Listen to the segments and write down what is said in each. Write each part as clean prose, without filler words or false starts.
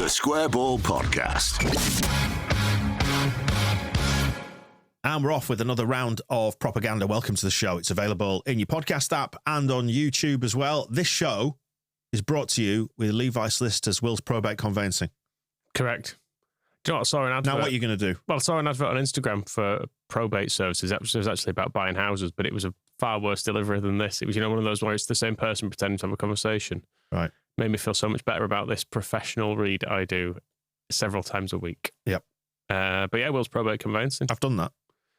The Square Ball Podcast. And we're off with another round of propaganda. Welcome to the show. It's available in your podcast app and on YouTube as well. This show is brought to you with Levi Solicitors, Will's Probate Conveyancing. Correct. Do you know what? I saw an advert. Now, what are you going to do? Well, I saw an advert on Instagram for probate services. It was actually about buying houses, but it was a far worse delivery than this. It was, one of those where it's the same person pretending to have a conversation. Right. Made me feel so much better about this professional read I do several times a week. Yep. But yeah, Will's Probate Conveyancing. I've done that.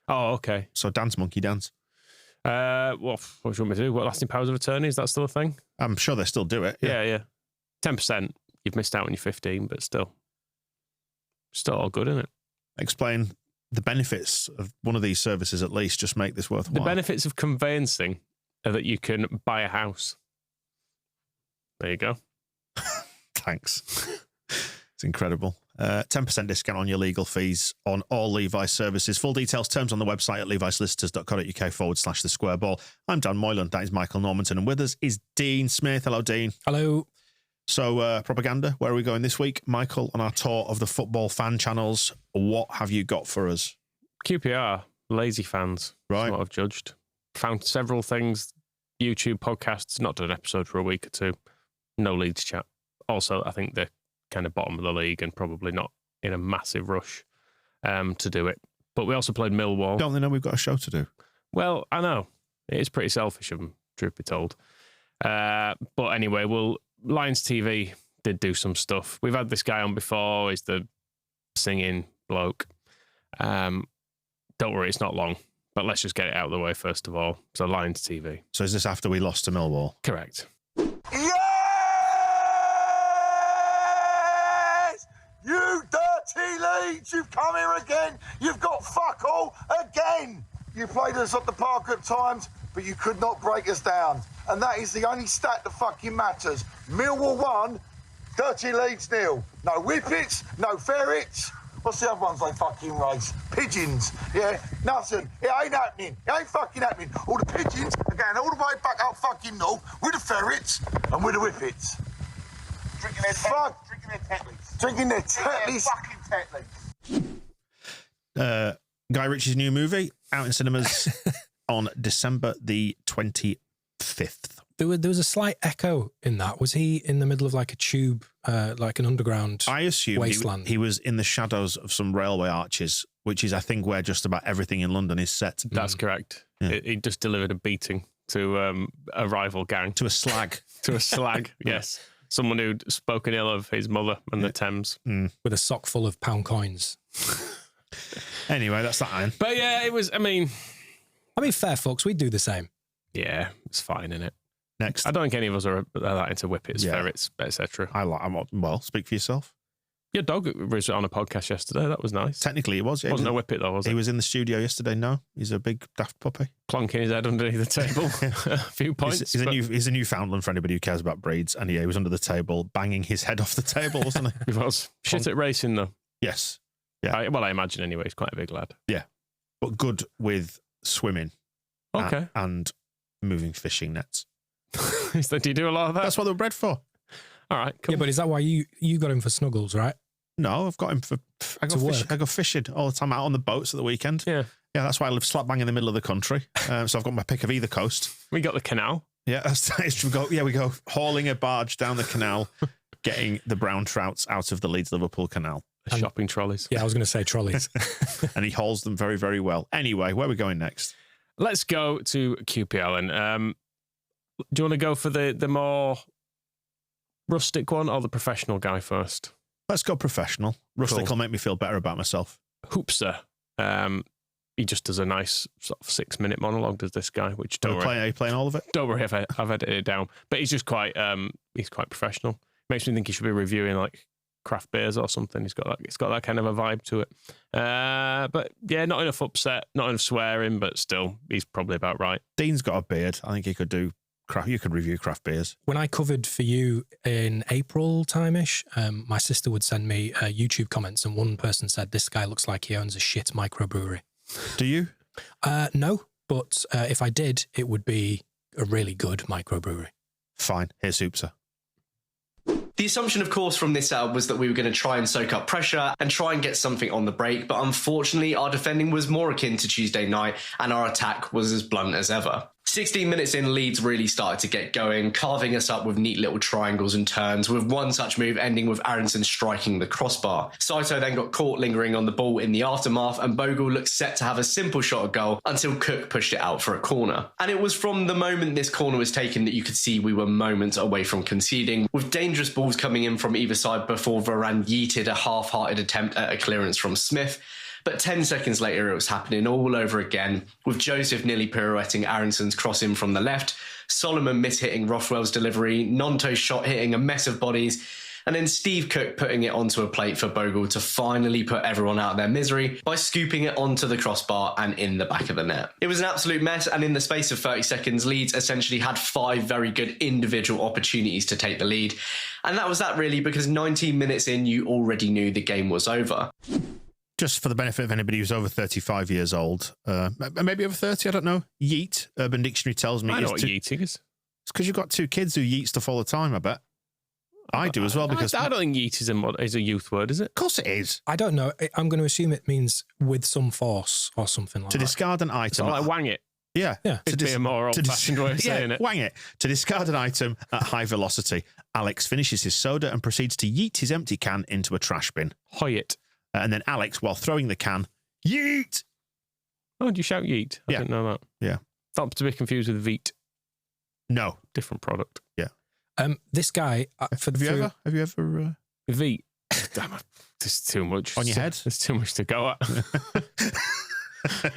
Oh, okay. So dance, monkey dance. Well, what do you want me to do? What, lasting powers of attorney? Is that still a thing? I'm sure they still do it. Yeah. 10%. You've missed out when you're 15, but still all good, isn't it? Explain the benefits of one of these services, at least. Just make this worthwhile. The benefits of conveyancing are that you can buy a house. There you go. Thanks. It's incredible. 10% discount on your legal fees on all Levi services. Full details, terms on the website at levisolicitors.co.uk/the square ball. I'm Dan Moylan. That is Michael Normanton. And with us is Dean Smith. Hello, Dean. Hello. So, propaganda, where are we going this week? Michael, on our tour of the football fan channels, what have you got for us? QPR, lazy fans. Right. That's what I've judged. Found several things, YouTube podcasts, not done an episode for a week or two. No Leeds chat. Also, I think they're kind of bottom of the league and probably not in a massive rush to do it. But we also played Millwall. Don't they know we've got a show to do? Well, I know. It is pretty selfish of them, truth be told. But anyway, Lions TV did do some stuff. We've had this guy on before. He's the singing bloke. Don't worry, it's not long. But let's just get it out of the way first of all. So Lions TV. So is this after we lost to Millwall? Correct. Yes! You dirty Leeds, you've come here again. You've got fuck all again. You played us at the park at times, but you could not break us down. And that is the only stat that fucking matters. Millwall 1, dirty Leeds 0. No whippets, no ferrets. What's the other ones they fucking race? Pigeons, yeah? Nothing. It ain't happening. It ain't fucking happening. All the pigeons are going all the way back up fucking north with the ferrets and with the whippets. Drinking their Tetleys. Drinking their fucking Tetleys. Guy Ritchie's new movie out in cinemas on December the 25th. There was a slight echo in that. Was he in the middle of like a tube, like an underground I assume wasteland? He was in the shadows of some railway arches, which is, I think, where just about everything in London is set. That's correct. Yeah. He just delivered a beating to a rival gang. To a slag. To a slag, yes. Someone who'd spoken ill of his mother and the Thames. With a sock full of pound coins. Anyway, that's that iron. But yeah, it was, I mean, fair folks, we'd do the same. Yeah, it's fine, innit? Next. I don't think any of us are that into whippets, ferrets, etc. Well, speak for yourself. Your dog was on a podcast yesterday. That was nice. Technically, it was. Yeah, wasn't a whippet, though, was it? He was in the studio yesterday. No, he's a big daft puppy. Plonking his head underneath the table. A few points. He's a Newfoundland for anybody who cares about breeds. And yeah, he was under the table, banging his head off the table, wasn't he? He was. Shit at racing, though. Yes. Yeah. I imagine anyway. He's quite a big lad. Yeah. But good with swimming. Okay. And moving fishing nets. Do you do a lot of that? That's what they were bred for. All right, cool. Yeah, but is that why you got him for snuggles, right? No, I've got him for... I go fishing all the time out on the boats at the weekend. Yeah. Yeah, that's why I live slap bang in the middle of the country. So I've got my pick of either coast. We got the canal. Yeah, we go hauling a barge down the canal, getting the brown trouts out of the Leeds-Liverpool canal. Shopping trolleys. Yeah, I was going to say trolleys. And he hauls them very, very well. Anyway, where are we going next? Let's go to QPR. And do you want to go for the more rustic one or the professional guy first? Let's go professional. Rustic Cool. will make me feel better about myself. Hoopster. He just does a nice sort of 6-minute monologue, does this guy, which Are you playing all of it? Don't worry, I've edited it down. But he's just quite professional. Makes me think he should be reviewing like craft beers or something. It's got that kind of a vibe to it. But yeah, not enough upset, not enough swearing, but still, he's probably about right. Dean's got a beard. I think he could do you could review craft beers. When I covered for you in April time-ish, my sister would send me YouTube comments, and one person said, this guy looks like he owns a shit microbrewery. Do you? No, but if I did, it would be a really good microbrewery. Fine. Here's Hoopser. The assumption, of course, from this setup was that we were going to try and soak up pressure and try and get something on the break, but unfortunately our defending was more akin to Tuesday night and our attack was as blunt as ever. 16 minutes in, Leeds really started to get going, carving us up with neat little triangles and turns, with one such move ending with Aronson striking the crossbar. Saito then got caught lingering on the ball in the aftermath, and Bogle looked set to have a simple shot at goal until Cook pushed it out for a corner. And it was from the moment this corner was taken that you could see we were moments away from conceding, with dangerous balls coming in from either side before Varane yeeted a half-hearted attempt at a clearance from Smith. But 10 seconds later, it was happening all over again, with Joseph nearly pirouetting Aronson's cross in from the left, Solomon miss-hitting Rothwell's delivery, Nonto's shot hitting a mess of bodies, and then Steve Cook putting it onto a plate for Bogle to finally put everyone out of their misery by scooping it onto the crossbar and in the back of the net. It was an absolute mess, and in the space of 30 seconds, Leeds essentially had 5 very good individual opportunities to take the lead. And that was that really, because 19 minutes in, you already knew the game was over. Just for the benefit of anybody who's over 35 years old, maybe over 30, I don't know. Yeet, Urban Dictionary tells me. I know what yeeting is. It's because you've got 2 kids who yeet stuff all the time, I bet. I do as well, because I don't think yeet is a youth word, is it? Of course it is. I don't know. I'm going to assume it means with some force or something like To that. discard an item. It's like wang it. Yeah. It'd be a more old-fashioned way of saying it. Wang it. To discard an item at high velocity. Alex finishes his soda and proceeds to yeet his empty can into a trash bin. Hoy it. And then Alex, while throwing the can, yeet! Oh, do you shout yeet? I didn't know that. Yeah. Not to be confused with Veet. No. Different product. Yeah. This guy... Have you ever... Veet. Damn it. There's too much. On your head? There's too much to go at.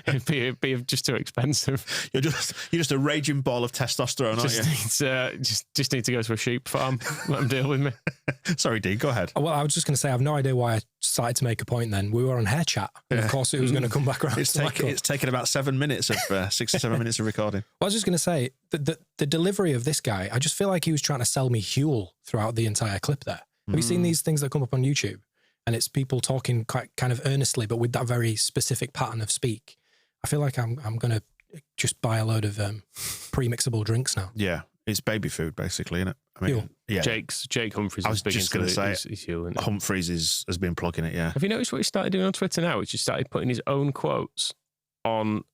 It'd be just too expensive. You're just a raging ball of testosterone, aren't you? Just need to go to a sheep farm. Let them deal with me. Sorry, Dean, go ahead. Well, I was just going to say, I have no idea why I started to make a point then. We were on hair chat. And of course, it was going to come back around. It's taken about 7 minutes of 6 or 7 minutes of recording. Well, I was just going to say, the delivery of this guy, I just feel like he was trying to sell me Huel throughout the entire clip there. Have you seen these things that come up on YouTube? And it's people talking quite kind of earnestly, but with that very specific pattern of speak. I feel like I'm going to just buy a load of pre-mixable drinks now. Yeah, it's baby food, basically, isn't it? I mean, yeah. Jake Humphries. I was just going to say, Huel, Humphries has been plugging it, yeah. Have you noticed what he started doing on Twitter now? He's just started putting his own quotes on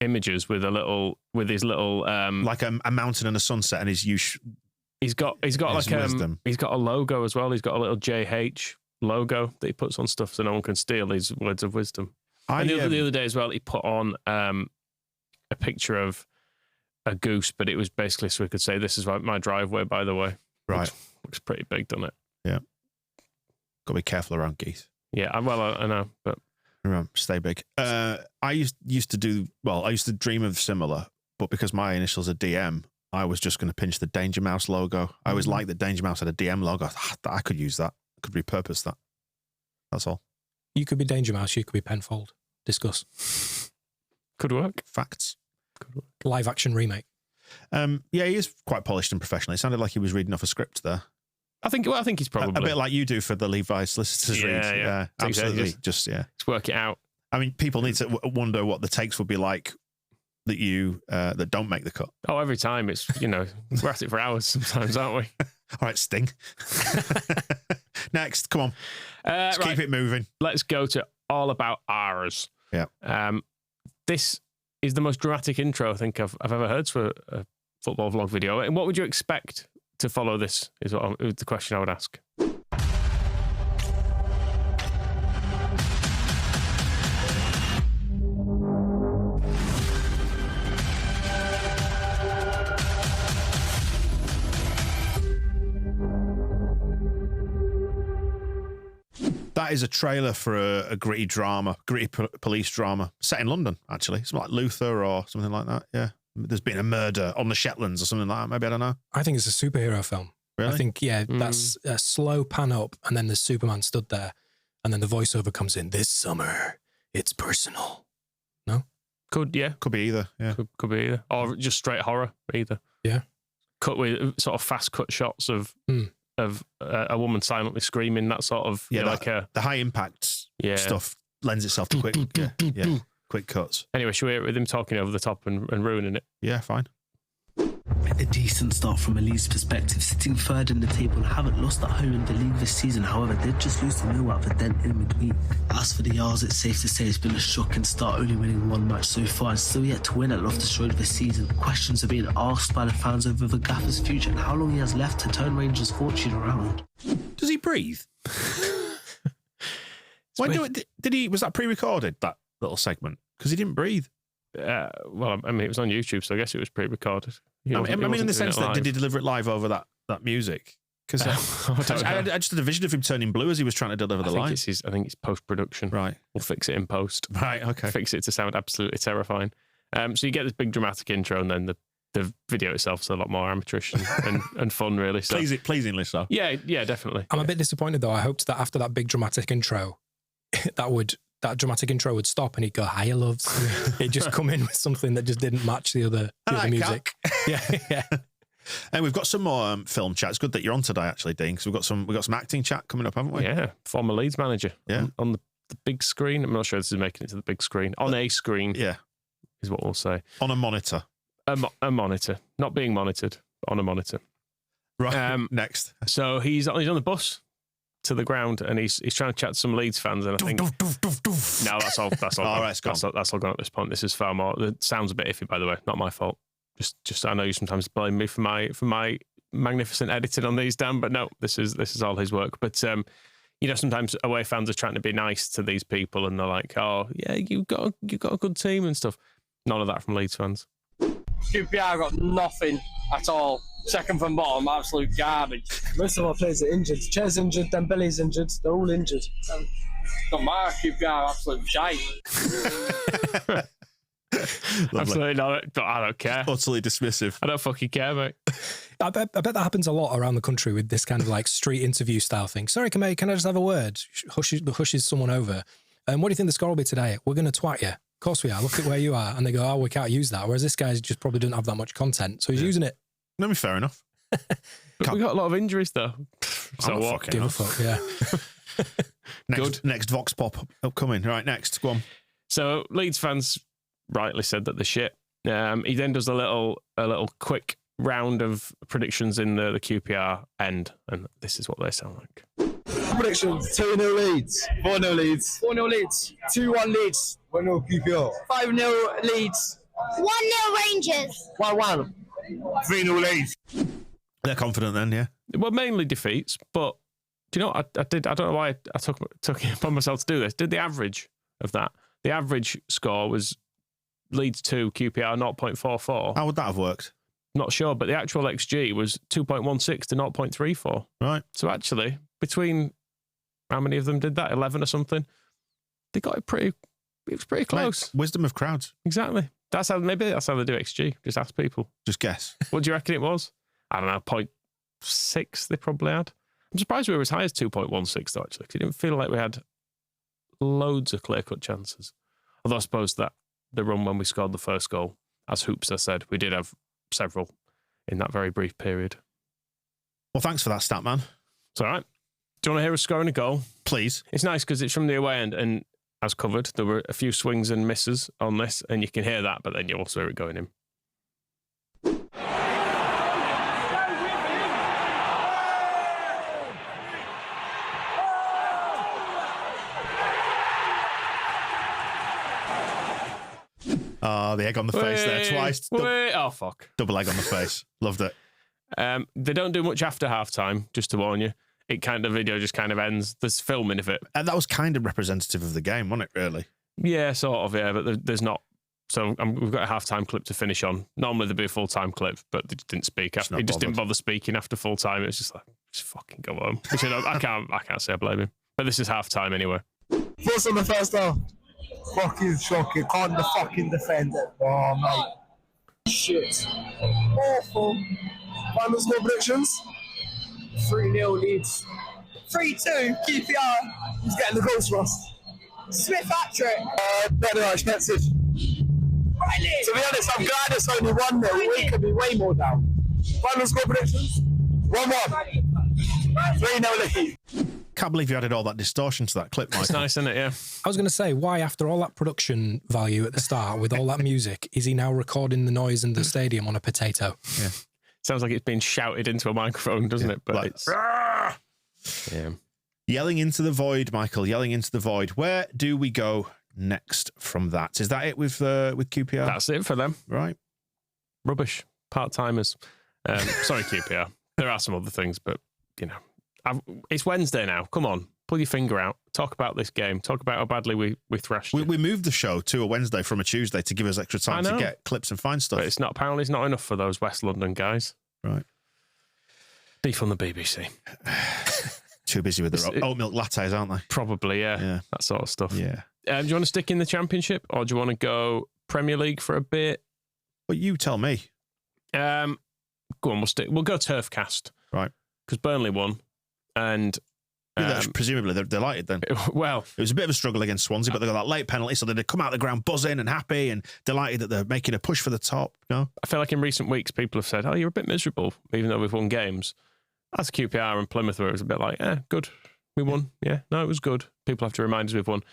images with his little like a mountain and a sunset, and he's got like wisdom. He's got a logo as well. He's got a little JH logo that he puts on stuff so no one can steal his words of wisdom. And the other day as well, he put on a picture of a goose, but it was basically so we could say, "This is my driveway," by the way. Right. Looks pretty big, doesn't it? Yeah. Got to be careful around geese. Yeah, I know, but... Remember, stay big. I used to dream of similar, but because my initials are DM, I was just going to pinch the Danger Mouse logo. I always liked that Danger Mouse had a DM logo. I could use that. I could repurpose that. That's all. You could be Danger Mouse, you could be Penfold. Discuss. Could work. Facts. Could work. Live action remake. Yeah, he is quite polished and professional. It sounded like he was reading off a script there. I think he's probably... A bit like you do for the Levi's solicitors read. Yeah. Absolutely. Just work it out. I mean, people need to wonder what the takes would be like that you that don't make the cut. Oh, every time it's, we're at it for hours sometimes, aren't we? All right, Sting. Next, come on. Let's keep it moving. Let's go to All About Ours. Yeah. This is the most dramatic intro I think I've ever heard for a football vlog video. And what would you expect to follow this is the question I would ask. That is a trailer for a gritty police drama set in London, actually. Something like Luther or something like that, yeah. There's been a murder on the Shetlands or something like that, maybe, I don't know. I think it's a superhero film. Really? I think, that's a slow pan up and then the Superman stood there and then the voiceover comes in, "This summer, it's personal." No? Could be either, yeah. Could be either. Or just straight horror, either. Yeah. Cut with sort of fast cut shots of a woman silently screaming, that sort of... the high impact stuff lends itself to quick cuts. Anyway, should we hear it with him talking over the top and ruining it? Yeah, fine. A decent start from a Leeds perspective, sitting third in the table and haven't lost at home in the league this season. However, did just lose to Millwall out of a dent in midweek. As for the Yards, it's safe to say it's been a shocking start, only winning one match so far and still yet to win at Loftus Road this season. Questions are being asked by the fans over the Gaffer's future and how long he has left to turn Rangers' fortune around. Does he breathe? Did he? Was that pre-recorded, that little segment? Because he didn't breathe. Well, I mean, it was on YouTube, so I guess it was pre-recorded. I mean, in the sense that did he deliver it live over that music? Because I just had a vision of him turning blue as he was trying to deliver the line. I think it's post-production. Right. We'll fix it in post. Right, okay. Fix it to sound absolutely terrifying. So you get this big dramatic intro, and then the video itself is a lot more amateurish and fun, really. So. Pleasingly so. Yeah, definitely. I'm a bit disappointed, though. I hoped that after that big dramatic intro, that dramatic intro would stop and he'd go, "Hiya, loves." He'd just come in with something that just didn't match the other music. Yeah. And we've got some more film chat. It's good that you're on today, actually, Dean, because we've got some acting chat coming up, haven't we? Yeah, former Leeds manager. Yeah. On the big screen. I'm not sure this is making it to the big screen. On a screen. Yeah. Is what we'll say. On a monitor. A monitor. Not being monitored. On a monitor. Right. Next. So he's on the bus to the ground and he's trying to chat to some Leeds fans, and I think no, that's all. All right, that's all gone at this point. This is far more. It sounds a bit iffy, by the way. Not my fault. Just I know you sometimes blame me for my magnificent editing on these, Dan, but no, this is all his work. But sometimes away fans are trying to be nice to these people, and they're like, "Oh, yeah, you got a good team and stuff." None of that from Leeds fans. QPR got nothing at all. Second from bottom, absolute garbage. Most of our players are injured. Chair's injured, Dembele's injured. They're all injured. Don't matter, QPR absolute shite. Absolutely not. But I don't care. Utterly dismissive. I don't fucking care, mate. I bet that happens a lot around the country with this kind of like street interview style thing. Sorry, can I just have a word? Hushes someone over. What do you think the score will be today? We're going to twat you. Of course we are. Look at where you are. And they go, "Oh, we can't use that." Whereas this guy just probably doesn't have that much content. So he's using it. No, fair enough. But we got a lot of injuries, though. So what? Give a fuck, yeah. Next Vox Pop upcoming. Right, next. Go on. So Leeds fans rightly said that they're shit. He then does a little quick round of predictions in the QPR end, and this is what they sound like. Predictions: 2-0 Leeds, 4-0 Leeds, 4-0 Leeds, 2-1 Leeds, 1-0 QPR, 5-0 Leeds, 1-0 Rangers, 1-1, 3-0 Leeds. They're confident then, yeah. Well, mainly defeats, but do you know what I did? I don't know why I took it upon myself to do this. Did the average of that? The average score was Leeds 2, QPR 0.44. How would that have worked? Not sure, but the actual XG was 2.16 to 0.34. Right. So actually, between how many of them did that? 11 or something. They got it pretty. It was pretty close. Mate, wisdom of crowds. Exactly. Maybe that's how they do XG. Just ask people. Just guess. What do you reckon it was? I don't know. 0.6 they probably had. I'm surprised we were as high as 2.16 though, actually, because it didn't feel like we had loads of clear-cut chances. Although I suppose that the run when we scored the first goal, as Hoopster said, we did have several in that very brief period. Well, thanks for that stat, man. It's all right. Do you want to hear us scoring a goal? Please. It's nice because it's from the away end, and as covered, there were a few swings and misses on this, and you can hear that, but then you also hear it going in. Oh, the egg on the face there twice. Oh, fuck. Double egg on the face. Loved it. They don't do much after half-time, just to warn you. The video just kind of ends. There's filming of it. And that was kind of representative of the game, wasn't it, really? Yeah, sort of, yeah, but there's not. So we've got a half-time clip to finish on. Normally there'd be a full-time clip, but they just didn't speak. He just didn't bother speaking after full-time. It was just like, just fucking go home. Which, I can't say I blame him. But this is half-time anyway. Thoughts on the first half? Fucking shocking. Can't fucking defend it. Oh, mate. Shit. Awful. Final score predictions? 3-0 Leeds, 3-2 QPR. He's getting the goals for us. Smith hat-trick. Better than expected. To be honest, I'm glad it's only 1-0. We could be way more down. Final score predictions? 1-1. 3-0 Leeds. Can't believe you added all that distortion to that clip, Michael. It's nice, isn't it? Yeah. I was going to say, why, after all that production value at the start with all that music, is he now recording the noise in the stadium on a potato? Yeah. Sounds like it's been shouted into a microphone, doesn't it? But like, it's yeah. Yelling into the void, Michael. Yelling into the void. Where do we go next from that? Is that it with QPR? That's it for them. Right. Rubbish. Part-timers. Sorry, QPR. There are some other things, but, it's Wednesday now. Come on. Pull your finger out. Talk about this game. Talk about how badly we thrashed it. We moved the show to a Wednesday from a Tuesday to give us extra time to get clips and find stuff. But apparently it's not enough for those West London guys. Right. Beef on the BBC. Too busy with their oat milk lattes, aren't they? Probably, yeah. That sort of stuff. Yeah. Do you want to stick in the Championship or do you want to go Premier League for a bit? Well, you tell me. Go on, we'll go Turfcast. Right. Because Burnley won. And presumably they're delighted then. Well, it was a bit of a struggle against Swansea, but they got that late penalty, so they'd come out of the ground buzzing and happy and delighted that they're making a push for the top. No, I feel like in recent weeks people have said, "Oh, you're a bit miserable," even though we've won games. That's QPR and Plymouth, where it was a bit like, good, we won. Yeah, no, it was good. People have to remind us we've won.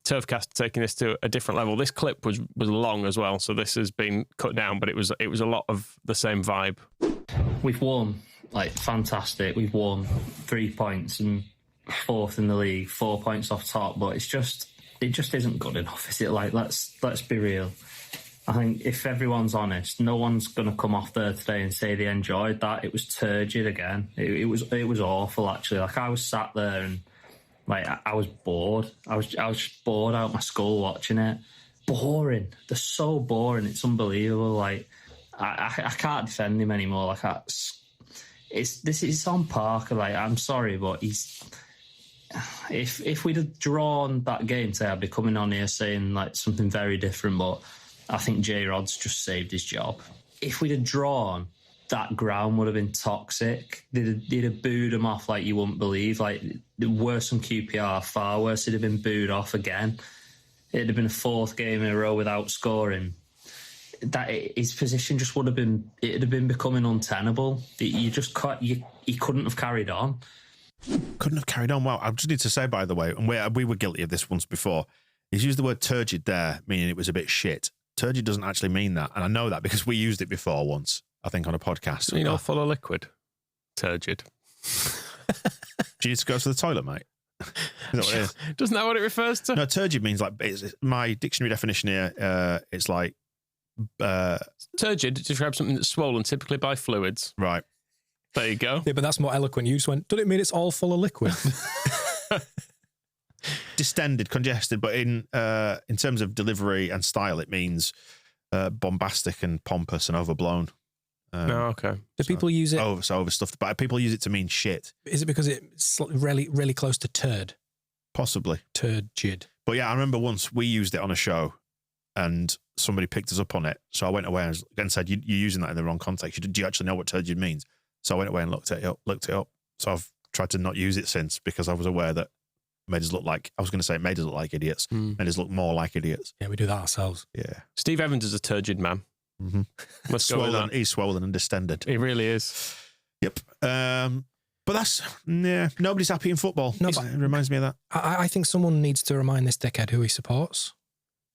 Turfcast taking this to a different level. This clip was long as well, so this has been cut down, but it was a lot of the same vibe. We've won, fantastic. We've won 3 points and 4th in the league, 4 points off top, but it just isn't good enough, is it? Let's be real. I think if everyone's honest, no one's going to come off there today and say they enjoyed that. It was turgid again. It was awful, actually. I was sat there and I was bored. I was just bored out my skull watching it. Boring. They're so boring. It's unbelievable. I can't defend him anymore. It's on Parker. I'm sorry, but if we'd have drawn that game today, I'd be coming on here saying something very different. But I think J Rod's just saved his job. If we'd have drawn, that ground would have been toxic. They'd have booed him off like you wouldn't believe. Worse than QPR, far worse. It'd have been booed off again. It'd have been a 4th game in a row without scoring. His position just would have been. It'd have been becoming untenable. He couldn't have carried on. Couldn't have carried on. Well, I just need to say, by the way, and we were guilty of this once before. He's used the word turgid there, meaning it was a bit shit. Turgid doesn't actually mean that, and I know that because we used it before once. I think on a podcast. You know, full of liquid. Turgid. Do you need to go to the toilet, mate? Is that what it is? Doesn't that what it refers to? No, turgid means it's my dictionary definition here. It's like turgid describes something that's swollen, typically by fluids. Right. There you go. Yeah, but that's more eloquent. You just went, doesn't it mean it's all full of liquid? Distended, congested, but in terms of delivery and style, it means bombastic and pompous and overblown. Okay. Do people use it? Overstuffed, but people use it to mean shit. Is it because it's really, really close to turd? Possibly. Turgid. But yeah, I remember once we used it on a show and somebody picked us up on it. So I went away and said, you're using that in the wrong context. Do you actually know what turgid means? So I went away and looked it up. So I've tried to not use it since because I was aware that it made us look like, I was going to say it made us look like idiots. Made us look more like idiots. Yeah, we do that ourselves. Yeah. Steve Evans is a turgid man. Mm-hmm. Let's go with that. He's swollen and distended. He really is. Yep. But that's, nobody's happy in football. No, It reminds me of that. I think someone needs to remind this dickhead who he supports.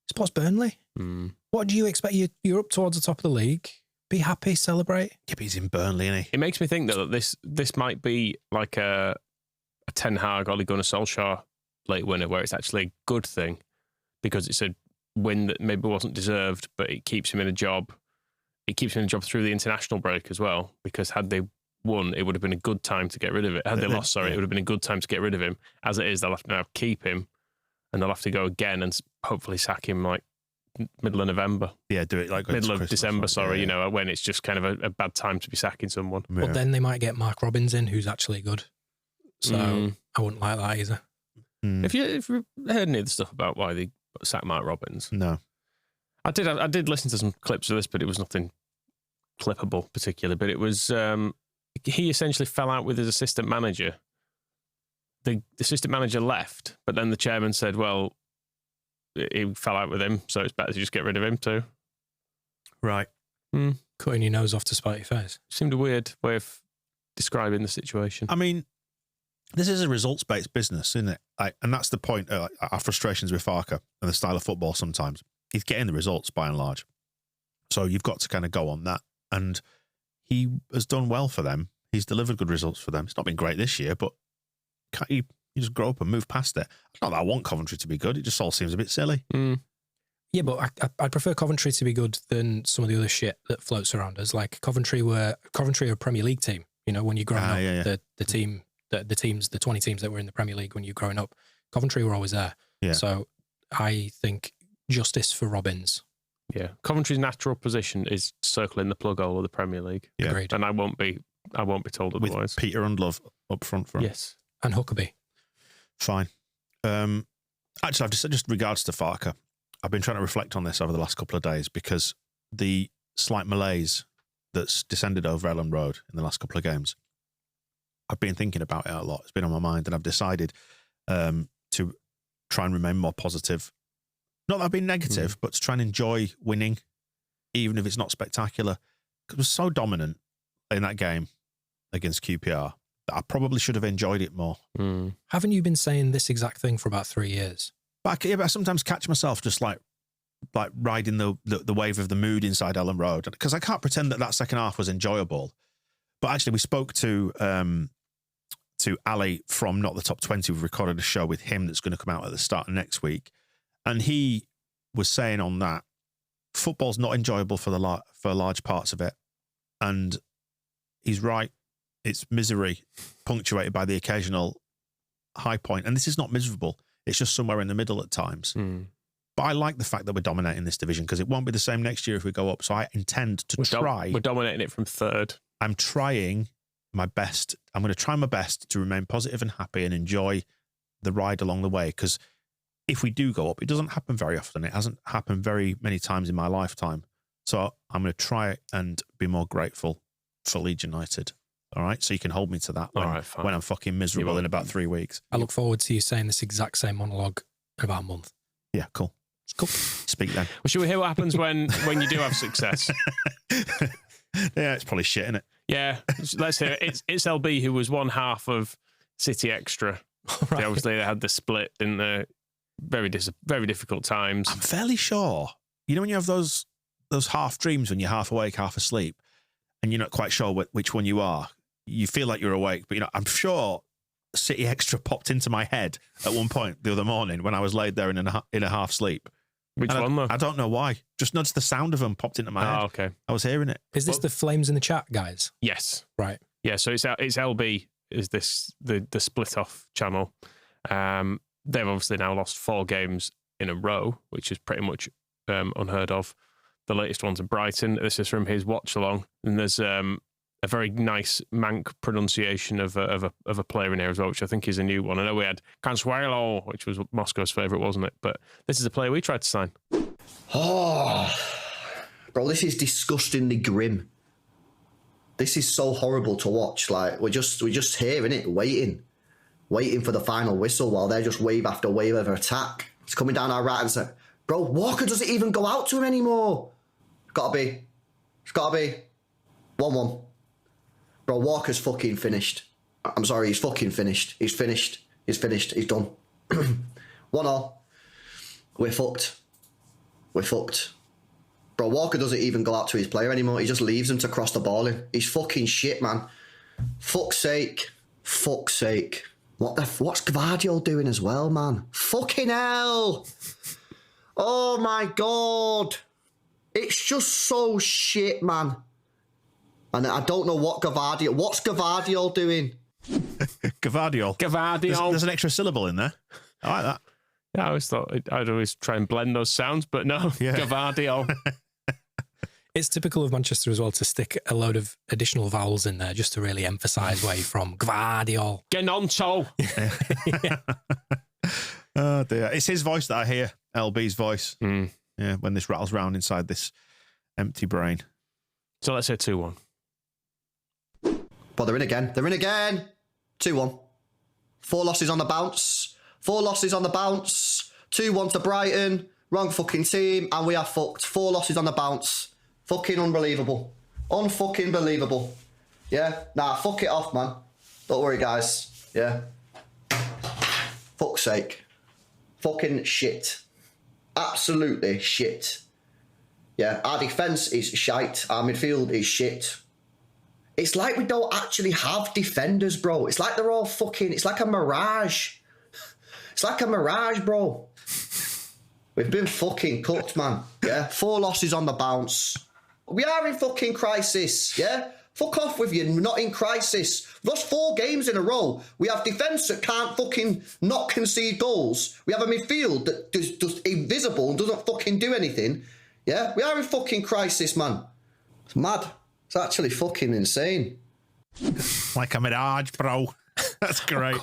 He supports Burnley. What do you expect? You're up towards the top of the league. Be happy, celebrate. Yeah, but he's in Burnley, isn't he? It makes me think that this might be like a Ten Hag, Ole Gunnar Solskjaer late winner, where it's actually a good thing because it's a win that maybe wasn't deserved, but it keeps him in a job. It keeps him in a job through the international break as well, because had they won, it would have been a good time to get rid of it. Had they lost, it would have been a good time to get rid of him. As it is, they'll have to now keep him, and they'll have to go again and hopefully sack him middle of November. Yeah, do it middle of December, when it's just kind of a bad time to be sacking someone. Yeah. But then they might get Mark Robbins in, who's actually good. So I wouldn't like that either. If you heard any of the stuff about why they sacked Mark Robbins? No. I did listen to some clips of this, but it was nothing clippable particularly. But it was he essentially fell out with his assistant manager. The assistant manager left, but then the chairman said, well, he fell out with him, so it's better to just get rid of him too. Right. Cutting your nose off to spite your face. Seemed a weird way of describing the situation. I mean, this is a results-based business, isn't it? And that's the point. Our frustrations with Farker and the style of football sometimes. He's getting the results by and large. So you've got to kind of go on that. And he has done well for them. He's delivered good results for them. It's not been great this year, but can't you just grow up and move past it? Not that I want Coventry to be good. It just all seems a bit silly. Yeah, but I'd prefer Coventry to be good than some of the other shit that floats around us. Like Coventry are a Premier League team. You know, when you're growing up, the 20 teams that were in the Premier League when you're growing up, Coventry were always there. Yeah. So I think justice for Robbins. Yeah, Coventry's natural position is circling the plug hole of the Premier League. Yeah. Agreed. And I won't be told otherwise. With Peter Undlove up front for him. Yes, and Huckabee. Fine. Actually, I've just regards to Farke. I've been trying to reflect on this over the last couple of days because the slight malaise that's descended over Ellen Road in the last couple of games, I've been thinking about it a lot. It's been on my mind, and I've decided to try and remain more positive. Not that I've been negative, but to try and enjoy winning, even if it's not spectacular. It was so dominant in that game against QPR that I probably should have enjoyed it more. Haven't you been saying this exact thing for about 3 years? But I sometimes catch myself just like riding the wave of the mood inside Ellen Road, because I can't pretend that second half was enjoyable. But actually, we spoke to Ali from Not the Top 20. We've recorded a show with him that's going to come out at the start of next week, and he was saying on that football's not enjoyable for large parts of it, and he's right. It's misery punctuated by the occasional high point, and this is not miserable. It's just somewhere in the middle at times. But I like the fact that we're dominating this division because it won't be the same next year if we go up. So I intend to try. We're dominating it from third. I'm trying my best. I'm going to try my best to remain positive and happy and enjoy the ride along the way. Because if we do go up, it doesn't happen very often. It hasn't happened very many times in my lifetime. So I'm going to try and be more grateful for Leeds United. All right, so you can hold me to that when I'm fucking miserable in about 3 weeks. I look forward to you saying this exact same monologue in about a month. Yeah, cool. It's cool. Speak then. Well, should we hear what happens when you do have success? Yeah, it's probably shit, isn't it? Yeah, let's hear it. It's LB who was one half of City Extra. Right. Obviously, they had the split in the very difficult times. I'm fairly sure. You know when you have those half dreams when you're half awake, half asleep, and you're not quite sure which one you are. You feel like you're awake, but I'm sure City Extra popped into my head at one point the other morning when I was laid there in a half sleep. Which one though? I don't know why. Just noticed the sound of them popped into my head. Okay. I was hearing it. Is this the flames in the chat, guys? Yes. Right. Yeah. So it's LB is the split off channel. They've obviously now lost 4 games in a row, which is pretty much unheard of. The latest one's in Brighton. This is from his watch along, and there's a very nice Manc pronunciation of a player in here as well, which I think is a new one. I know we had Consuelo, which was Moscow's favourite, wasn't it? But this is a player we tried to sign. Oh, bro, this is disgustingly grim. This is so horrible to watch. Like we're just here, innit, waiting for the final whistle while they're just wave after wave of attack. It's coming down our right hand side. Bro, Walker doesn't even go out to him anymore. It's gotta be 1-1. Bro, Walker's fucking finished. I'm sorry, he's fucking finished. He's finished. He's done. 1-1. We're fucked. Bro, Walker doesn't even go out to his player anymore. He just leaves him to cross the ball in. He's fucking shit, man. Fuck's sake. What's Gvardiol doing as well, man? Fucking hell. Oh my God. It's just so shit, man. And I don't know what's Gvardiol doing? Gvardiol. There's an extra syllable in there. I like that. Yeah, I always thought I'd always try and blend those sounds, but no, Gvardiol. It's typical of Manchester as well to stick a load of additional vowels in there just to really emphasise where you're from. Gvardiol. Genonto. Oh dear. It's his voice that I hear. LB's voice. Yeah, when this rattles round inside this empty brain. So let's say 2-1. But they're in again. 2-1. 4 losses on the bounce. 2-1 to Brighton. Wrong fucking team. And we are fucked. 4 losses on the bounce. Fucking unbelievable. Unfucking believable. Yeah? Nah, fuck it off, man. Don't worry, guys. Yeah? Fuck's sake. Fucking shit. Absolutely shit. Yeah, our defence is shite. Our midfield is shit. It's like we don't actually have defenders, bro. It's like they're all fucking... It's like a mirage. It's like a mirage, bro. We've been fucking cooked, man. Yeah, 4 losses on the bounce. We are in fucking crisis, yeah? Fuck off with you. We're not in crisis. We've lost 4 games in a row. We have defence that can't fucking not concede goals. We have a midfield that just invisible and doesn't fucking do anything. Yeah? We are in fucking crisis, man. It's mad. It's actually fucking insane. Like a mirage, bro. That's great.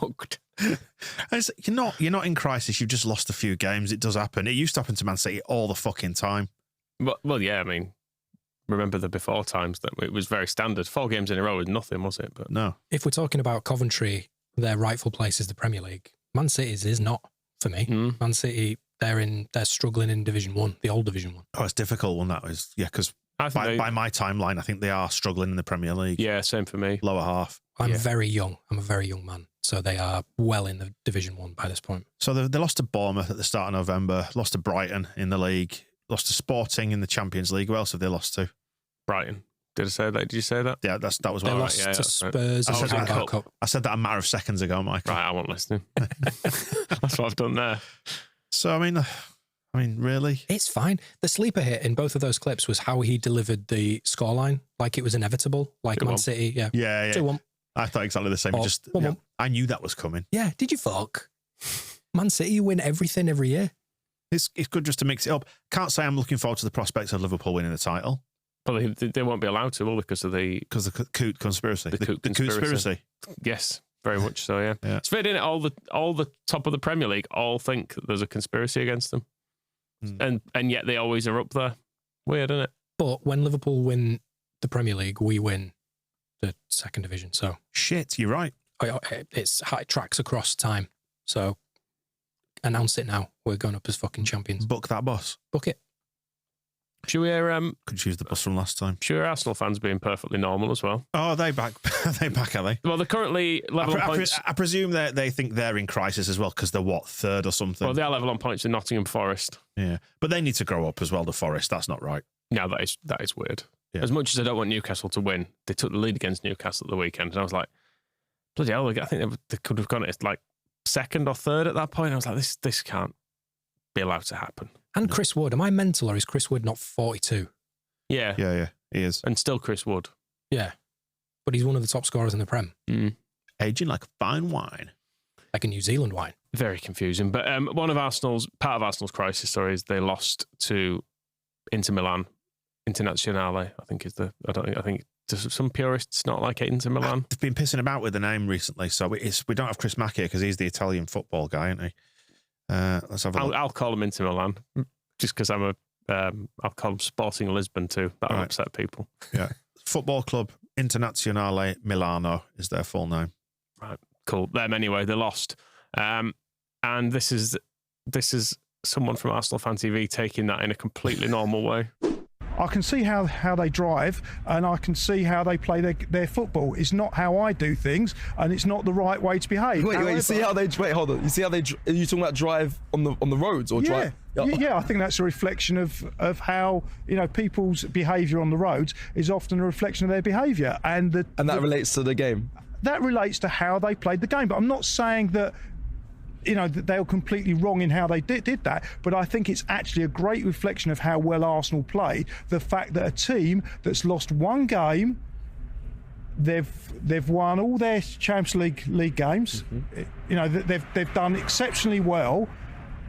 You're not in crisis. You've just lost a few games. It does happen. It used to happen to Man City all the fucking time. Well, yeah, I mean, remember the before times that it was very standard. 4 games in a row was nothing, was it? But no. If we're talking about Coventry, their rightful place is the Premier League. Man City's is not for me. Man City, they're struggling in Division 1, the old Division 1. Oh, it's difficult when that was, yeah, because by my timeline, I think they are struggling in the Premier League. Yeah, same for me. Lower half. I'm very young. I'm a very young man. So they are well in the Division 1 by this point. So they lost to Bournemouth at the start of November, lost to Brighton in the league, lost to Sporting in the Champions League. Who else have they lost to? Brighton. Did I say that? Did you say that? Yeah, that was they what lost to Spurs. I said that a matter of seconds ago, Mike. Right, I wasn't listening. That's what I've done there. So, I mean, really? It's fine. The sleeper hit in both of those clips was how he delivered the scoreline, like it was inevitable, like Man City. Yeah. 2-1. I thought exactly the same. I knew that was coming. Yeah, did you fuck? Man City win everything every year. It's good just to mix it up. Can't say I'm looking forward to the prospects of Liverpool winning the title. Well, they won't be allowed to, will they? Because of the Coot conspiracy. The Coot conspiracy. Yes, very much so. Yeah. It's weird, isn't it? All the top of the Premier League all think that there's a conspiracy against them, and yet they always are up there. Weird, isn't it? But when Liverpool win the Premier League, we win the 2nd division. So shit, you're right. It tracks across time. So announce it now. We're going up as fucking champions. Book that bus. Book it. Should we hear? Could choose the bus from last time. Should we hear Arsenal fans being perfectly normal as well? Oh, are they back? Are they back? Are they? Well, they're currently level on points. I presume they think they're in crisis as well because they're what, 3rd or something. Well, they are level on points in Nottingham Forest. Yeah, but they need to grow up as well. The Forest. That's not right. No, that is weird. Yeah. As much as I don't want Newcastle to win, they took the lead against Newcastle at the weekend, and I was like, bloody hell! I think they could have gone at like 2nd or 3rd at that point. I was like, this can't be allowed to happen. And Chris Wood, am I mental or is Chris Wood not 42? Yeah. He is. And still Chris Wood. Yeah. But he's one of the top scorers in the Prem. Aging like fine wine. Like a New Zealand wine. Very confusing. But part of Arsenal's crisis story is they lost to Inter Milan. Internazionale, I think some purists not like it, Inter Milan. They've been pissing about with the name recently, so we don't have Chris Mack here because he's the Italian football guy, isn't he? Let's have a look. I'll call him Inter Milan just because I'll call them Sporting Lisbon too. That'll upset people. Yeah. Football Club Internazionale Milano is their full name. Right. Cool. Them anyway, they lost. And this is someone from Arsenal Fan TV taking that in a completely normal way. I can see how they drive and I can see how they play their football. It's not how I do things and it's not the right way to behave. Wait, you see how they... Wait, hold on. You see how they... Are you talking about drive on the roads or drive... Yeah, I think that's a reflection of how, people's behaviour on the roads is often a reflection of their behaviour. And that relates to the game? That relates to how they played the game. But I'm not saying that, that they were completely wrong in how they did that. But I think it's actually a great reflection of how well Arsenal played. The fact that a team that's lost one game, they've won all their Champions League games. They've done exceptionally well.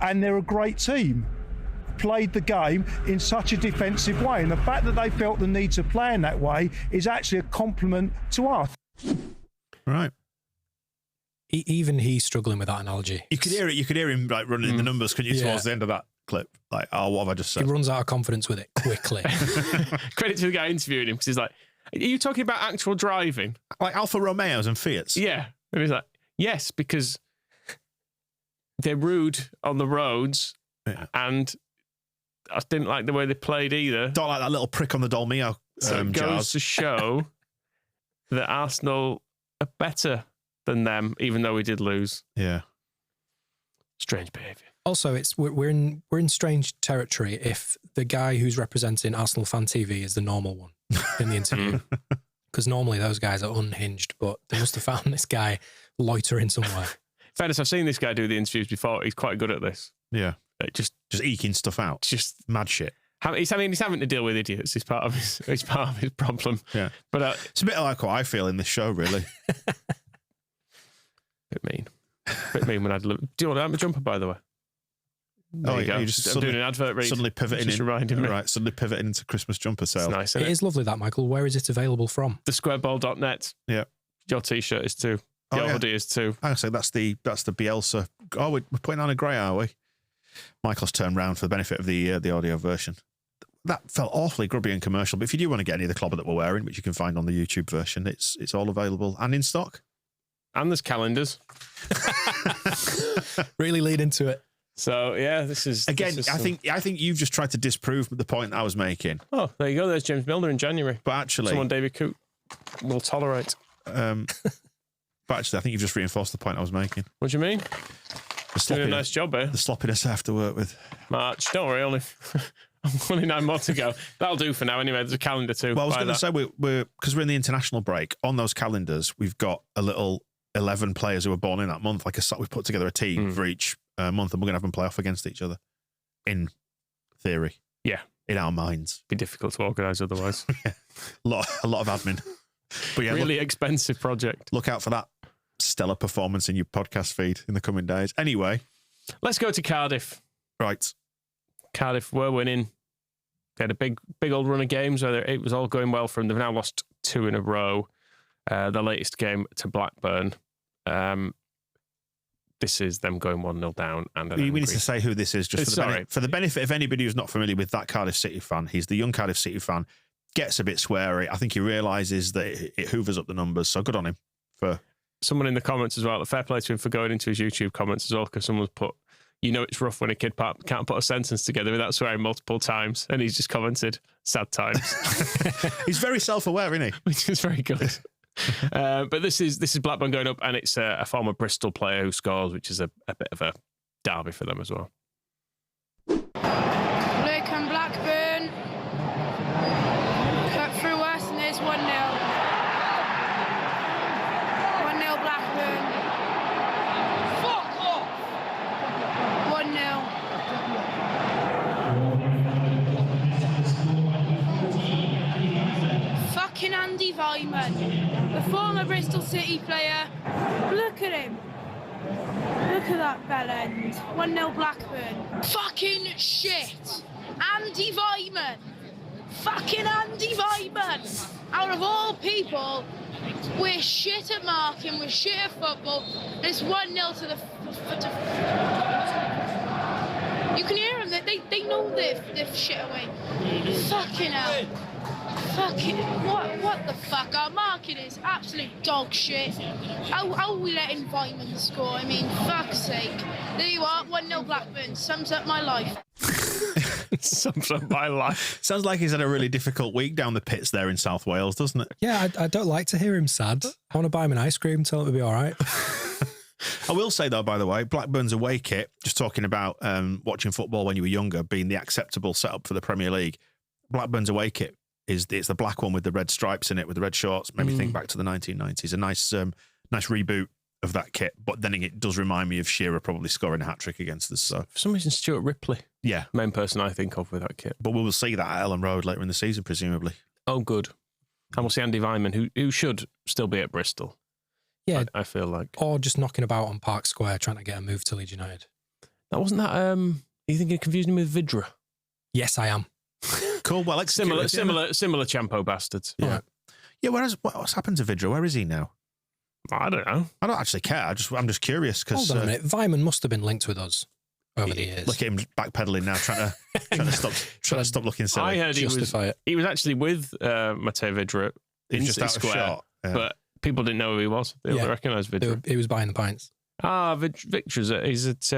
And they're a great team. Played the game in such a defensive way. And the fact that they felt the need to play in that way is actually a compliment to us. Right. Even he's struggling with that analogy. You could hear him like running the numbers, couldn't you, towards the end of that clip? Like, what have I just said? He runs out of confidence with it quickly. Credit to the guy interviewing him because he's like, are you talking about actual driving? Like Alfa Romeos and Fiats? Yeah. And he's like, yes, because they're rude on the roads, and I didn't like the way they played either. Don't like that little prick on the Dolmio. So it goes to show that Arsenal are better than them, even though we did lose. Yeah, strange behaviour. Also, we're in strange territory if the guy who's representing Arsenal Fan TV is the normal one in the interview. because normally those guys are unhinged, but they must have found this guy loitering somewhere. Fairness, I've seen this guy do the interviews before. He's quite good at this. Yeah. Just eking stuff out. Just mad shit. He's having to deal with idiots. It's part of his problem. Yeah. But it's a bit like what I feel in this show, really. Bit mean when I'd look. Do you want to have a jumper, by the way? There you go. You're just I'm doing an advert read. Suddenly pivoting Just reminding me. Right, suddenly pivoting into Christmas jumper sale. It's nice, It is lovely, that, Michael. Where is it available from? thesquareball.net. Yeah. Your t-shirt is too. Your hoodie is too. I say that's the Bielsa. Oh, we're putting on a grey, are we? Michael's turned round for the benefit of the audio version. That felt awfully grubby and commercial, but if you do want to get any of the clobber that we're wearing, which you can find on the YouTube version, it's all available and in stock. And there's calendars. Really lead into it. So yeah, this is I some... think you've just tried to disprove the point that I was making. Oh, there you go. There's James Milner in January. But actually, someone David Coote will tolerate. But actually, I think you've just reinforced the point I was making. What do you mean? Doing a nice job here. The sloppiness I have to work with. March. Don't worry, only 9 months to go. That'll do for now. Anyway, there's a calendar too. Well, I was going to say we're because we're in the international break. On those calendars, we've got a little 11 players who were born in that month. We've put together a team for each month, and we're going to have them play off against each other. In theory, yeah, in our minds, be difficult to organise otherwise. Yeah. A lot of admin. But yeah, really expensive project. Look out for that stellar performance in your podcast feed in the coming days. Anyway, let's go to Cardiff. Right. Cardiff were winning. They had a big old run of games where it was all going well for them. They've now lost 2 in a row. The latest game to Blackburn. This is them going 1-0 down. And we need to say who this is just for the benefit of anybody who's not familiar with that Cardiff City fan. He's the young Cardiff City fan. Gets a bit sweary. I think he realises that it hoovers up the numbers. So good on him for... Someone in the comments as well, fair play to him for going into his YouTube comments as well, because someone's put, it's rough when a kid can't put a sentence together without swearing multiple times. And he's just commented, sad times. He's very self-aware, isn't he? Which is very good. But this is Blackburn going up, and it's a former Bristol player who scores, which is a bit of a derby for them as well. Luke and Blackburn cut through us, and there's 1-0. 1-0 Blackburn. Fuck off! 1-0. Fucking Andy Vyman, the former Bristol City player. Look at him. Look at that bell end. 1-0 Blackburn. Fucking shit. Andy Vyman. Fucking Andy Vyman. Out of all people, we're shit at marking, we're shit at football. And it's 1-0 to the... You can hear them, they know they're shit away. Fucking hell. Fucking, what the fuck? Our marking is absolute dog shit. How are we letting Vyman score? I mean, fuck's sake. There you are, 1-0 Blackburn. Sums up my life. Sums up my life. Sounds like he's had a really difficult week down the pits there in South Wales, doesn't it? Yeah, I don't like to hear him sad. I want to buy him an ice cream, tell him it'll be all right. I will say, though, by the way, Blackburn's away kit, just talking about watching football when you were younger, being the acceptable setup for the Premier League. Blackburn's away kit it's the black one with the red stripes in it, with the red shorts. Made me think back to the 1990s. A nice reboot of that kit. But then it does remind me of Shearer probably scoring a hat-trick against us. So for some reason, Stuart Ripley. Yeah. Main person I think of with that kit. But we will see that at Ellen Road later in the season, presumably. Oh, good. And we'll see Andy Vyman, who should still be at Bristol. Yeah. I feel like. Or just knocking about on Park Square trying to get a move to Leeds United. That wasn't that, are you thinking of confusing him with Vidra? Yes, I am. Cool. Well, similar Champo bastards. Yeah. Yeah. What's happened to Vidra? Where is he now? I don't know. I don't actually care. I'm just curious because. Hold on a minute. Vyman must have been linked with us over the years. Look at him backpedaling now, trying to stop looking silly. I heard he was actually with Matej Vidra in City Square, shot, yeah. but people didn't know who he was. They only recognised Vidra. He was buying the pints. He's at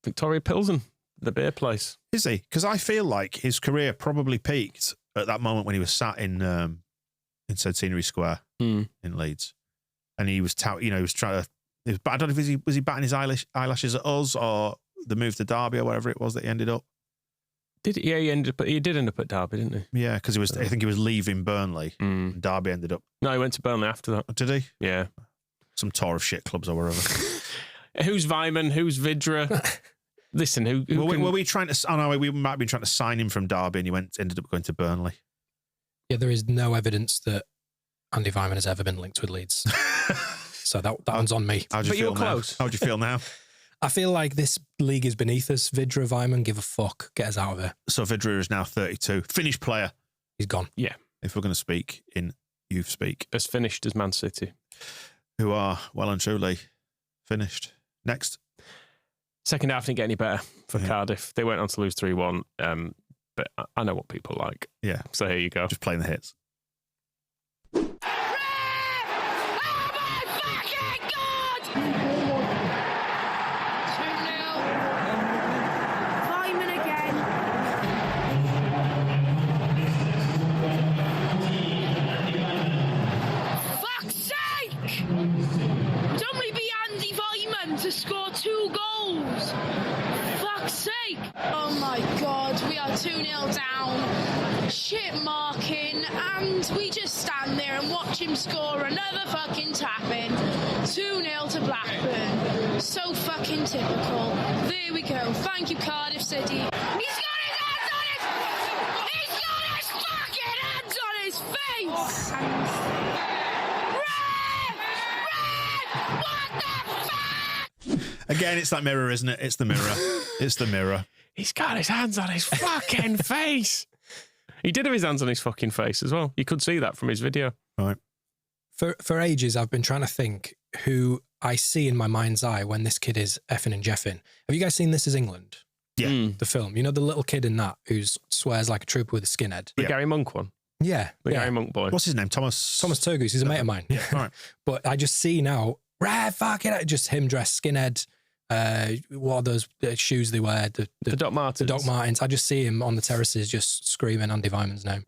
Victoria Pilsen, the beer place. Is he? Because I feel like his career probably peaked at that moment when he was sat in Centenary Square in Leeds, and he was he was trying to. I don't know if was he batting his eyelashes at us or the move to Derby or wherever it was that he ended up. Did he? Yeah, he did end up at Derby, didn't he? Yeah, because I think he was leaving Burnley. Derby ended up. No, he went to Burnley after that. Did he? Yeah. Some tour of shit clubs or wherever. Who's Vyman? Who's Vidra? Listen, who were we trying to? Oh no, we might have been trying to sign him from Derby, and he ended up going to Burnley. Yeah, there is no evidence that Andy Vyman has ever been linked with Leeds. So that one's on me. How do you feel now? How do you feel now? I feel like this league is beneath us. Vidra, Vyman, give a fuck. Get us out of here. So Vidra is now 32. Finished player. He's gone. Yeah. If we're going to speak in youth speak. As finished as Man City. Who are well and truly finished. Next. Second half didn't get any better for Cardiff. They went on to lose 3-1. But I know what people like. Yeah. So here you go. Just playing the hits. To score 2 goals. Fuck's sake. Oh my God, we are 2-0 down. Shit marking, and we just stand there and watch him score another fucking tap-in. 2-0 to Blackburn. So fucking typical. There we go. Thank you, Cardiff City. He's got his hands on it! He's got his fucking hands on his face! Again, it's that mirror, isn't it? It's the mirror. It's the mirror. He's got his hands on his fucking face. He did have his hands on his fucking face as well. You could see that from his video. Right. For ages, I've been trying to think who I see in my mind's eye when this kid is effing and jeffing. Have you guys seen This Is England? Yeah. The film. You know the little kid in that who swears like a trooper with a skinhead? The Gary Monk one? Yeah. The Gary Monk boy. What's his name? Thomas Turgoose. He's a mate of mine. Yeah. All right. But I just see now, fuck it, just him dressed skinhead. What are those shoes they wear? The Doc Martens. The Doc Martens. I just see him on the terraces just screaming Andy Vyman's name.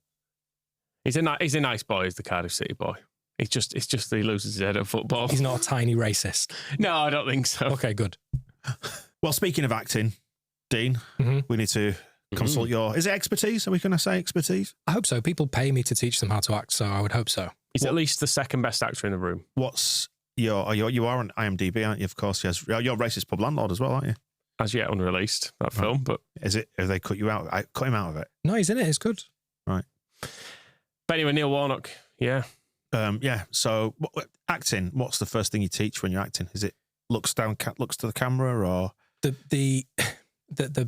He's a nice boy. He's the Cardiff City boy. It's just that he loses his head at football. He's not a tiny racist. No, I don't think so. Okay, good. Well, speaking of acting, Dean, we need to consult your... Is it expertise? Are we going to say expertise? I hope so. People pay me to teach them how to act, so I would hope so. He's at least the second best actor in the room. What's you are on IMDb, aren't you? Of course, yes. You're Racist Pub Landlord as well, aren't you? As yet unreleased, that film, but... Is it? Have they cut you out? Cut him out of it? No, he's in it. It's good. Right. But anyway, Neil Warnock, yeah. Yeah, so acting, what's the first thing you teach when you're acting? Is it looks to the camera, or... The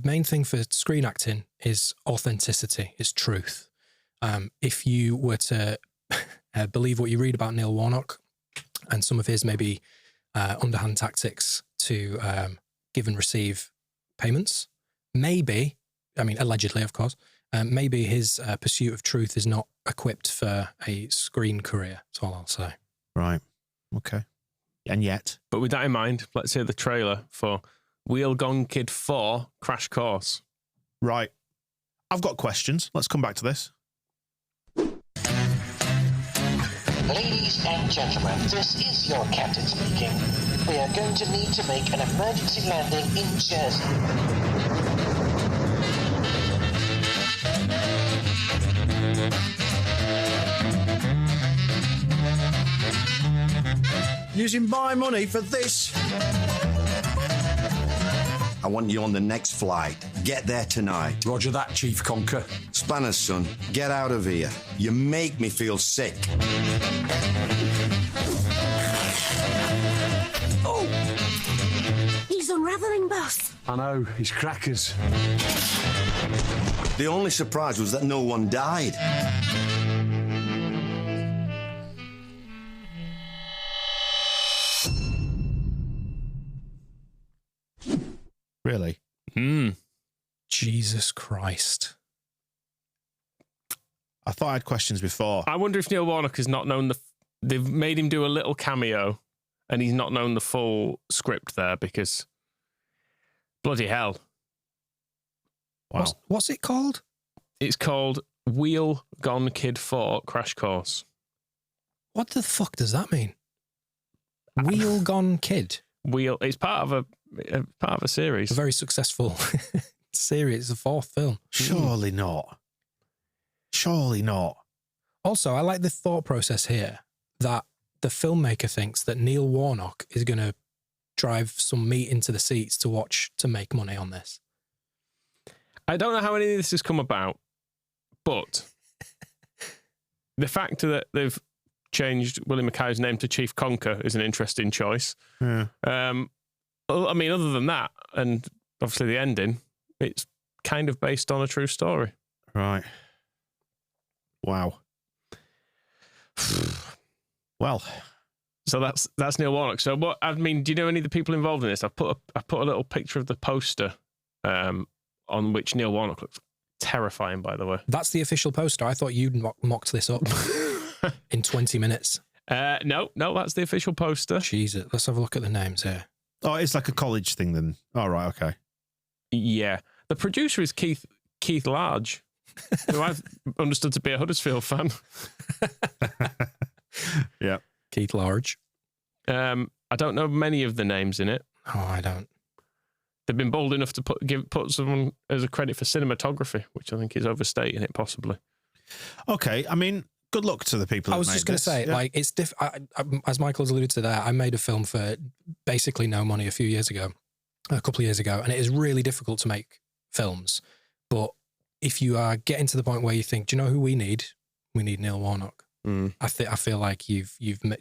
main thing for screen acting is authenticity, is truth. If you were to believe what you read about Neil Warnock and some of his maybe underhand tactics to give and receive payments, maybe, I mean, allegedly, of course, maybe his pursuit of truth is not equipped for a screen career. That's all I'll say. Right. Okay. And yet. But with that in mind, let's hear the trailer for Wheel Gone Kid 4 Crash Course. Right. I've got questions. Let's come back to this. Ladies and gentlemen, this is your captain speaking. We are going to need to make an emergency landing in Jersey. Using my money for this? I want you on the next flight. Get there tonight. Roger that, Chief Conker. Spanners, son, get out of here. You make me feel sick. Oh! He's unravelling, boss. I know, he's crackers. The only surprise was that no one died. Really? Jesus Christ. I thought I had questions before. I wonder if Neil Warnock has not known they've made him do a little cameo and he's not known the full script there because bloody hell. Wow. What's it called? It's called Wheel Gone Kid 4 Crash Course. What the fuck does that mean? Wheel Gone Kid? It's part of a series. A very successful series. It's a fourth film. Surely not. Surely not. Also, I like the thought process here that the filmmaker thinks that Neil Warnock is going to drive some meat into the seats to make money on this. I don't know how any of this has come about, but the fact that they've changed Willie Mackay's name to Chief Conker is an interesting choice. Yeah. I mean, other than that, and obviously the ending, it's kind of based on a true story. Right. Wow. Well, so that's Neil Warnock. So what? I mean, do you know any of the people involved in this? I put a little picture of the poster on which Neil Warnock looks terrifying. By the way, that's the official poster. I thought you'd mocked this up in 20 minutes. No, that's the official poster. Jesus, let's have a look at the names here. Oh, it's like a college thing then. Oh, right, okay. Yeah, the producer is Keith Large, who I've understood to be a Huddersfield fan. Yeah. Keith Large. I don't know many of the names in it. Oh, I don't. They've been bold enough to put someone as a credit for cinematography, which I think is overstating it possibly. Okay, I mean, good luck to the people. I was just going to say, like, it's as Michael's alluded to there. I made a film for basically no money a couple of years ago, and it is really difficult to make films. But if you are getting to the point where you think, do you know who we need? We need Neil Warnock. I feel like you've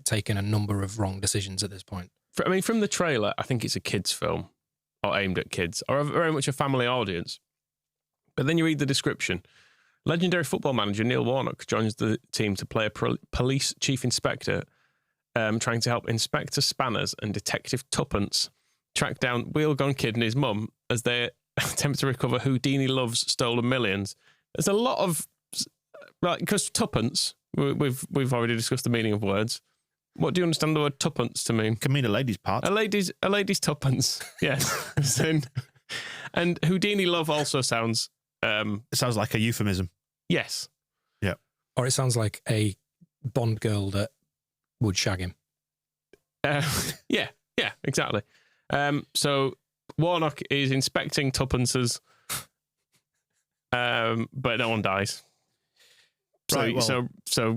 taken a number of wrong decisions at this point. I mean, from the trailer, I think it's a kids' film, or aimed at kids, or very much a family audience. But then you read the description. Legendary football manager Neil Warnock joins the team to play a police chief inspector, trying to help Inspector Spanners and Detective Tuppence track down Wheel-Gone Kid and his mum as they attempt to recover Houdini Love's stolen millions. There's a lot of, like, because Tuppence, we've already discussed the meaning of words. What do you understand the word tuppence to mean? Can mean a lady's part. A lady's tuppence. Yes. And Houdini Love also sounds. It sounds like a euphemism. Yes. Yeah. Or it sounds like a Bond girl that would shag him. Yeah, exactly. So Warnock is inspecting tuppences, but no one dies. So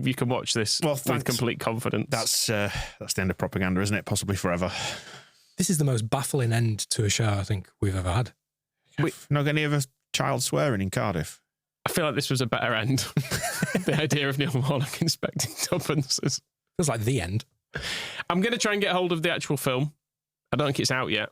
you can watch this with complete confidence. That's the end of propaganda, isn't it? Possibly forever. This is the most baffling end to a show I think we've ever had. Not any of a child swearing in Cardiff. I feel like this was a better end. The idea of Neil Warnock inspecting tuppences. Feels like the end. I'm going to try and get hold of the actual film. I don't think it's out yet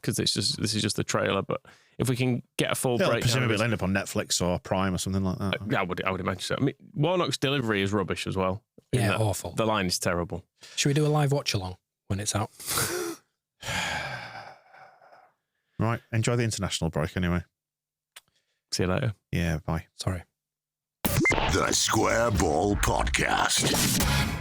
because this is just the trailer. But if we can get a full breakdown, presumably it'll end up on Netflix or Prime or something like that. I would imagine so. I mean, Warnock's delivery is rubbish as well. Yeah, awful. The line is terrible. Should we do a live watch along when it's out? Right. Enjoy the international break anyway. See you later. Yeah, bye. Sorry. The Square Ball Podcast.